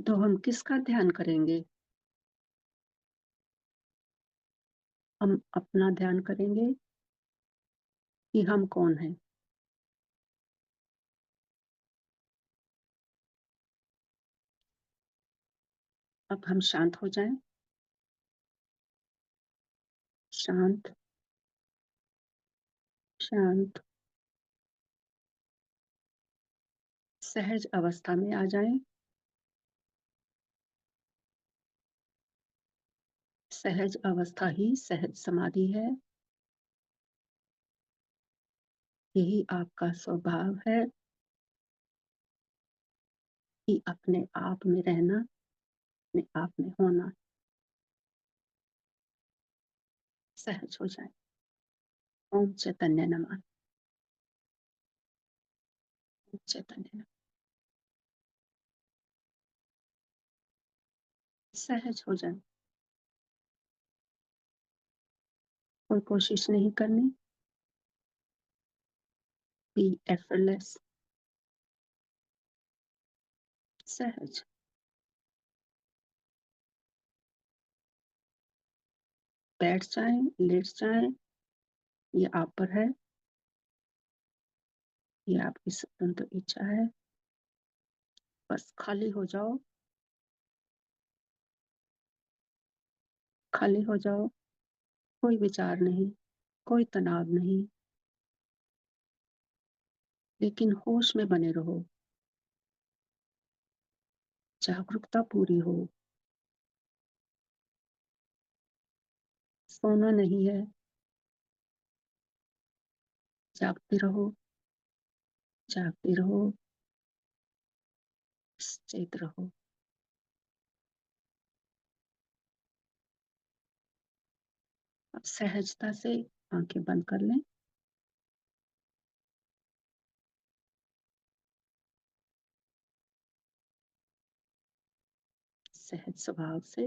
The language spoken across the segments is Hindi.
तो हम किसका ध्यान करेंगे? हम अपना ध्यान करेंगे कि हम कौन हैं? अब हम शांत हो जाएँ, शांत, शांत, सहज अवस्था में आ जाएँ। सहज अवस्था ही सहज समाधि है। यही आपका स्वभाव है कि अपने आप में रहना, अपने आप में होना। सहज हो जाएँ। ओम चैतन्य नमः। ओम चैतन्य नमः। सहज हो जाएँ। कोई कोशिश नहीं करनी। Be effortless. सहज। बैठ जाएँ, लेट जाएँ, ये आप पर है, ये आपकी स्वतंत्र इच्छा है। बस खाली हो जाओ, खाली हो जाओ, कोई विचार नहीं, कोई तनाव नहीं, लेकिन होश में बने रहो, जागरूकता पूरी हो। सोना नहीं है, जागते रहो, जागते रहो, सचेत रहो। अब सहजता से आँखें बंद कर लें। सहज स्वभाव से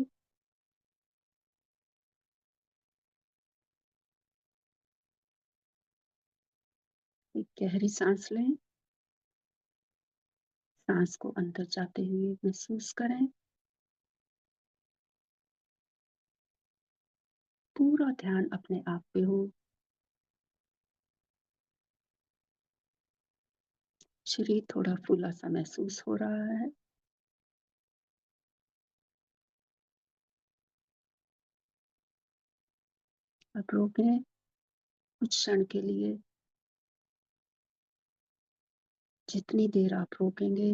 एक गहरी साँस लें, साँस को अंदर जाते हुए महसूस करें। पूरा ध्यान अपने आप पे हो। शरीर थोड़ा फूला-सा महसूस हो रहा है। अब रोकें कुछ क्षण के लिए। जितनी देर आप रोकेंगे,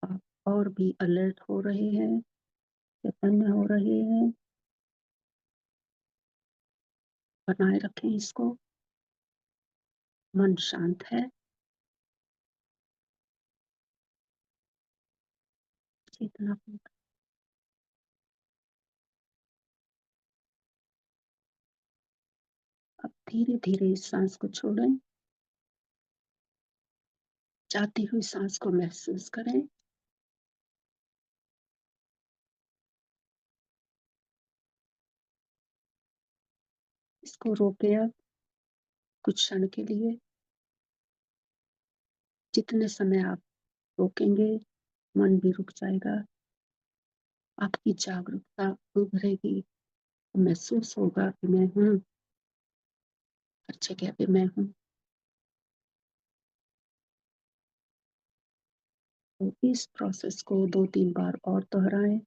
आप और भी अलर्ट हो रहे हैं, चैतन्य हो रहे हैं। बनाए रखें इसको। मन शांत है, चेतनापूर्ण। अब धीरे-धीरे इस साँस को छोड़ें। जाती हुई साँस को महसूस करें। इसको रोकें अब कुछ क्षण के लिए। जितने समय आप रोकेंगे, मन भी रुक जाएगा। आपकी जागरूकता उभरेगी। महसूस होगा कि मैं हूँ, हर जगह पे मैं हूँ। तो इस प्रोसेस को 2-3 बार और दोहराएँ।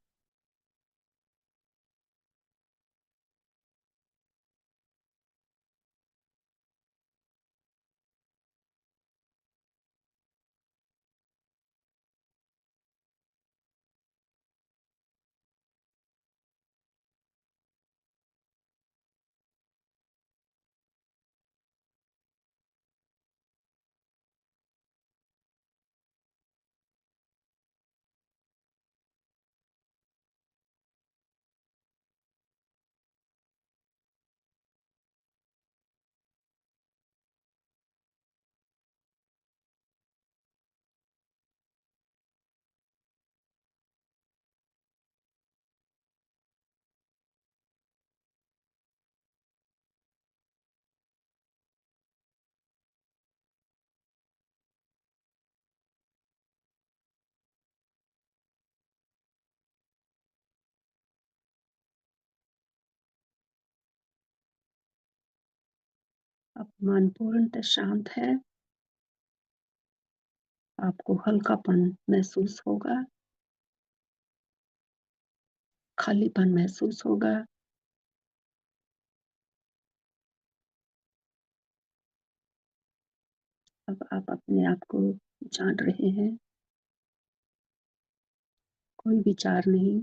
अब मन पूर्णतः शांत है। आपको हल्कापन महसूस होगा, खालीपन महसूस होगा। अब आप अपने आप को जान रहे हैं, कोई विचार नहीं,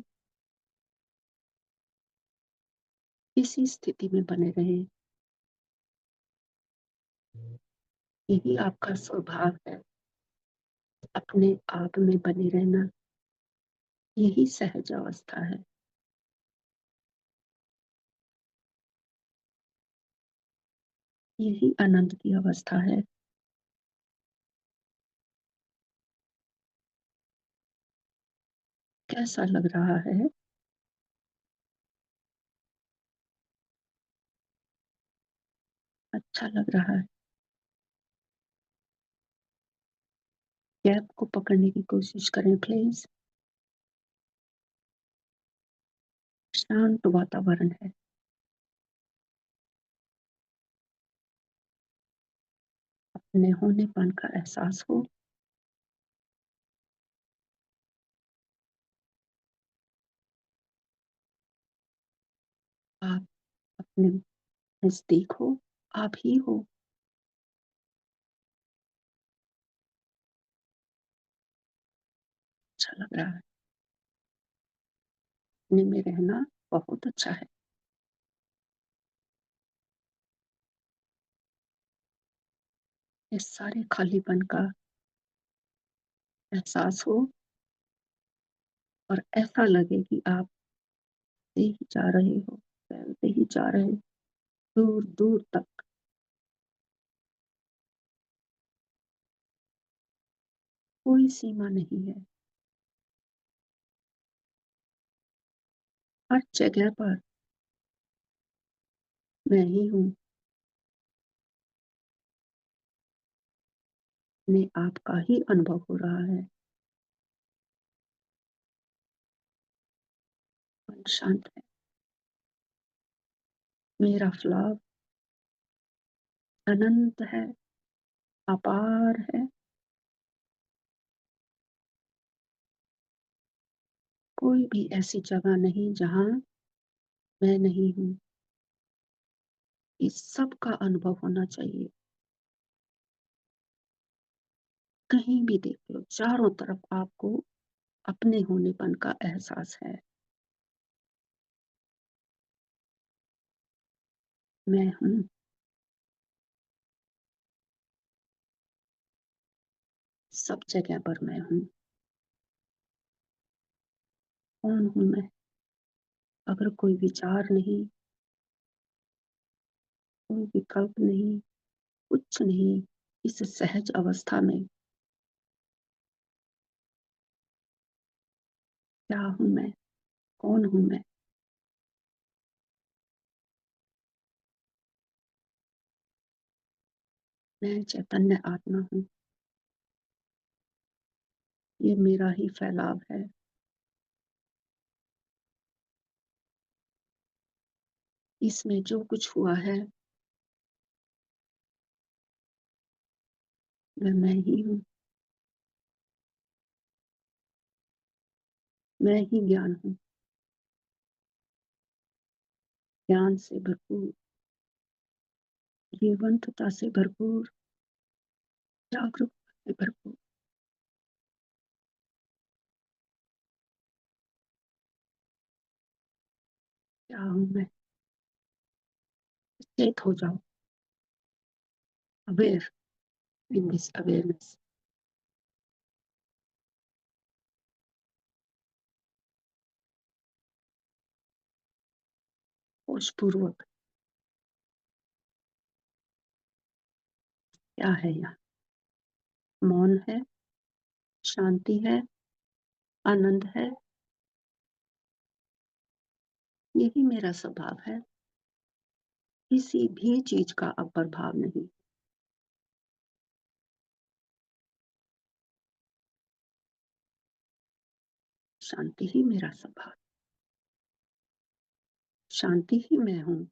इसी स्थिति में बने रहें। यही आपका स्वभाव है, अपने आप में बने रहना, यही सहज अवस्था है। यही आनंद की अवस्था है। कैसा लग रहा है? अच्छा लग रहा है। गैप को पकड़ने की कोशिश करें प्लीज। शांत वातावरण है। अपने होनेपन का एहसास हो। आप अपने नजदीक हो, आप ही हो। अच्छा लग रहा है। अपने में रहना बहुत अच्छा है। इस सारे खालीपन का एहसास हो और ऐसा लगे कि आप फैलते ही जा रहे हो, फैलते ही जा रहे हो, दूर दूर तक। कोई सीमा नहीं है। हर जगह पर मैं ही हूँ। अपने आप का ही अनुभव हो रहा है। मन शांत है। मेरा फ्लव अनंत है, अपार है। कोई भी ऐसी जगह नहीं जहाँ मैं नहीं हूँ। इस सब का अनुभव होना चाहिए। कहीं भी देख लो, चारों तरफ आपको अपने होनेपन का एहसास है। मैं हूँ। सब जगह पर मैं हूँ। कौन हूँ मैं? अगर कोई विचार नहीं, कोई विकल्प नहीं, कुछ नहीं, इस सहज अवस्था में क्या हूँ मैं? कौन हूँ मैं? मैं चैतन्य आत्मा हूँ। ये मेरा ही फैलाव है। इसमें जो कुछ हुआ है, वह मैं ही हूँ। मैं ही ज्ञान हूँ। ज्ञान से भरपूर, जीवंतता से भरपूर, जागरूकता से भरपूर। क्या हूँ मैं? चेत हो जाओ। Aware, in this awareness. होश पूर्वक। क्या है यहाँ? मौन है, शांति है, आनंद है। यही मेरा स्वभाव है। किसी भी चीज का अब प्रभाव नहीं। शांति ही मेरा स्वभाव। शांति ही मैं हूँ।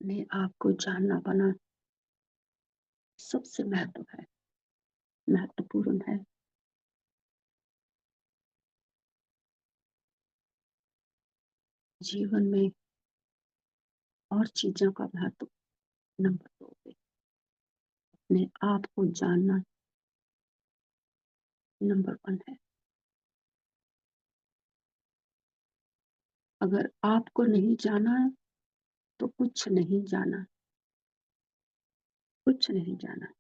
अपने आप को जानना पाना सबसे महत्वपूर्ण है। जीवन में और चीज़ों का महत्व नंबर 2 पे, अपने आप को जानना नंबर 1 है। अगर आपको नहीं जाना तो कुछ नहीं जाना, कुछ नहीं जाना।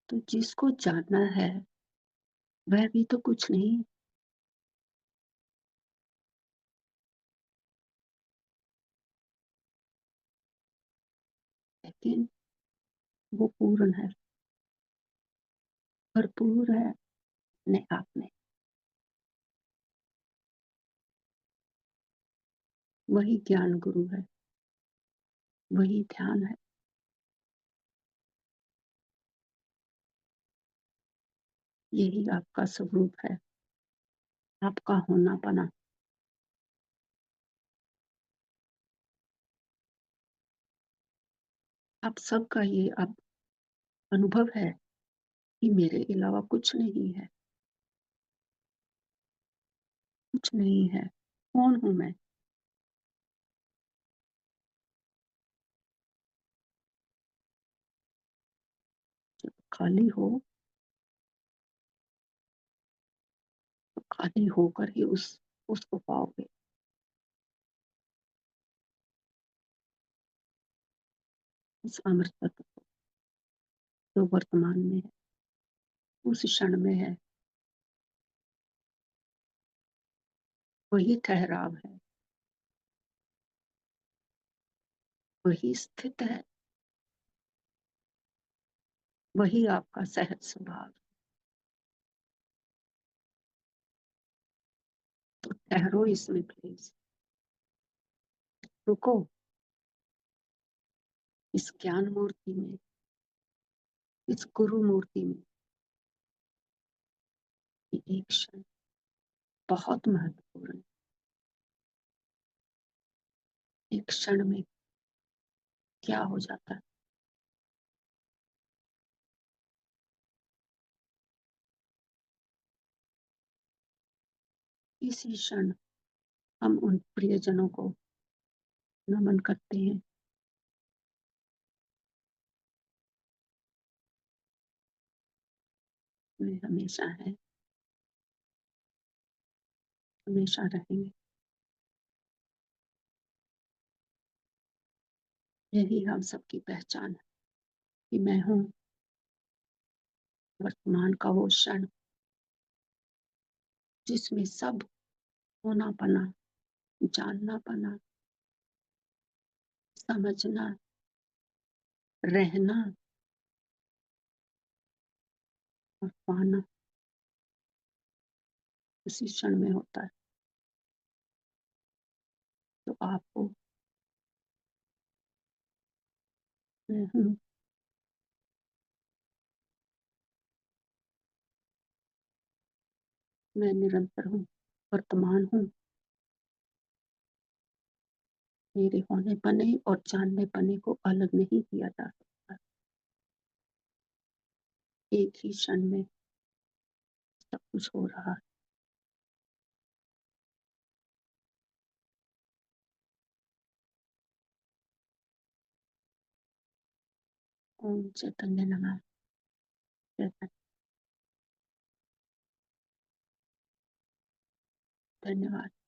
तो जिसको जानना है, वह भी तो कुछ नहीं, लेकिन वो पूर्ण है, भरपूर है अपने आप में। वही ज्ञान गुरु है, वही ध्यान है, यही आपका स्वरूप है, आपका होना-पना। आप सबका ये अब अनुभव है कि मेरे अलावा कुछ नहीं है, कुछ नहीं है। कौन हूँ मैं? जब खाली हो, तो खाली होकर ही उसको पाओगे, उस अमृत तत्व को, जो वर्तमान में है, उस क्षण में है, वही ठहराव है, वही स्थित है, वही आपका सहज स्वभाव। तो ठहरो इसमें प्लीज़, रुको इस ज्ञान मूर्ति में, इस गुरु मूर्ति में। ये एक क्षण बहुत महत्वपूर्ण है। एक क्षण में क्या हो जाता है, इसी क्षण हम उन प्रियजनों को नमन करते हैं। वे हमेशा हैं, हमेशा रहेंगे। यही हम सबकी पहचान है कि मैं हूँ वर्तमान का वो क्षण, जिसमें सब होना-पना, जानना-पना, समझना, रहना और पाना उसी क्षण में होता है। तो आपको मैं हूँ, मैं निरंतर हूँ, वर्तमान हूँ। मेरे होने-पने और जानने-पने को अलग नहीं किया जा सकता। एक ही क्षण में सब कुछ हो रहा है। ओम चैतन्य नमः। चैतन्य धन्यवाद।